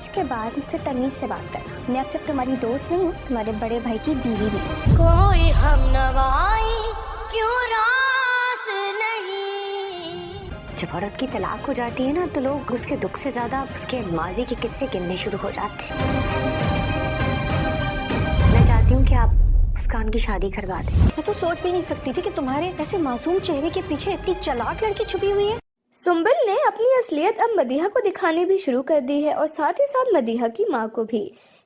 आज के बाद मुझसे तमीज से बात करना। मैं अब सिर्फ तुम्हारी दोस्त नहीं हूँ, तुम्हारे बड़े भाई की बीवी भी हूँ। कोई हम नवाई क्यों रास नहीं। जब औरत की तलाक हो जाती है ना तो लोग उसके दुख से ज्यादा उसके माजी के किस्से गिनने शुरू हो जाते हैं। मैं चाहती हूँ कि आप मुस्कान की शादी करवा दें। मैं तो सोच भी नहीं सकती थी कि तुम्हारे ऐसे मासूम चेहरे के पीछे इतनी चालाक लड़की छुपी हुई है। सुंबल ने अपनी असलियत अब मदीहा को दिखानी भी शुरू कर दी है और साथ ही साथ मदीहा की माँ को भी।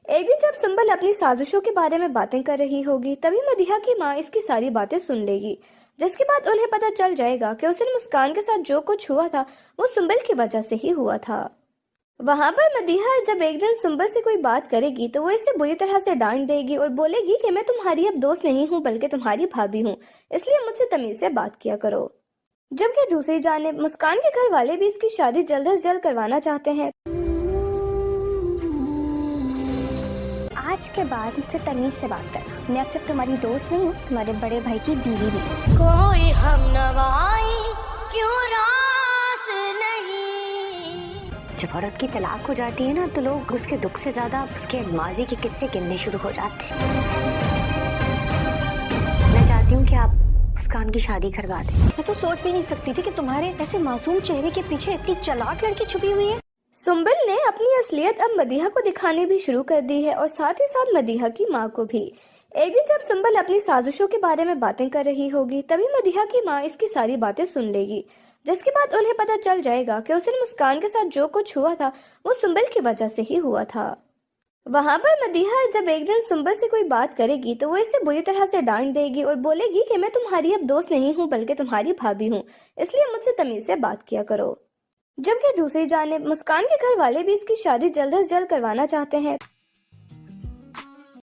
एक दिन जब सुंबल अपनी साजिशों के बारे में बातें कर रही होगी तभी मदीहा की माँ इसकी सारी बातें सुन लेगी, जिसके बाद उन्हें पता चल जाएगा कि उस दिन मुस्कान के साथ जो कुछ हुआ था वो सुंबल की वजह से ही हुआ था। वहाँ पर मदीहा जब एक दिन सुंबल से कोई बात करेगी तो वो इसे बुरी तरह से डांट देगी और बोलेगी कि मैं तुम्हारी अब दोस्त नहीं हूँ बल्कि तुम्हारी भाभी हूँ, इसलिए मुझसे तमीज से बात किया करो। जबकि दूसरी जानिब मुस्कान के घर वाले भी इसकी शादी जल्द से जल्द करवाना चाहते हैं। आज के बाद मुझसे तमीज से बात करना। मैं अब सिर्फ तुम्हारी दोस्त नहीं हूँ, तुम्हारे बड़े भाई की बीवी भी हूँ। कोई हम नवाई क्यों रास नहीं। जब औरत की तलाक हो जाती है ना तो लोग उसके दुख से ज्यादा उसके माजी के किस्से गिनने शुरू हो जाते हैं। मैं चाहती हूँ कि आप मुस्कान की शादी करवा दें। मैं तो सोच भी नहीं सकती थी कि तुम्हारे ऐसे मासूम चेहरे के पीछे इतनी चालाक लड़की छुपी हुई है। सुंबल ने अपनी असलियत अब मदीहा को दिखानी भी शुरू कर दी है और साथ ही साथ मदीहा की माँ को भी। एक दिन जब सुंबल अपनी साजिशों के बारे में बातें कर रही होगी तभी मदीहा की माँ इसकी सारी बातें सुन लेगी, जिसके बाद उन्हें पता चल जाएगा कि उस दिन मुस्कान के साथ जो कुछ हुआ था वो सुंबल की वजह से ही हुआ था। वहाँ पर मदीहा जब एक दिन सुंबल से कोई बात करेगी तो वो इसे बुरी तरह से डांट देगी और बोलेगी कि मैं तुम्हारी अब दोस्त नहीं हूँ बल्कि तुम्हारी भाभी हूँ, इसलिए मुझसे तमीज से बात किया करो। जबकि दूसरी जानिब मुस्कान के घर वाले भी इसकी शादी जल्द से जल्द करवाना चाहते हैं।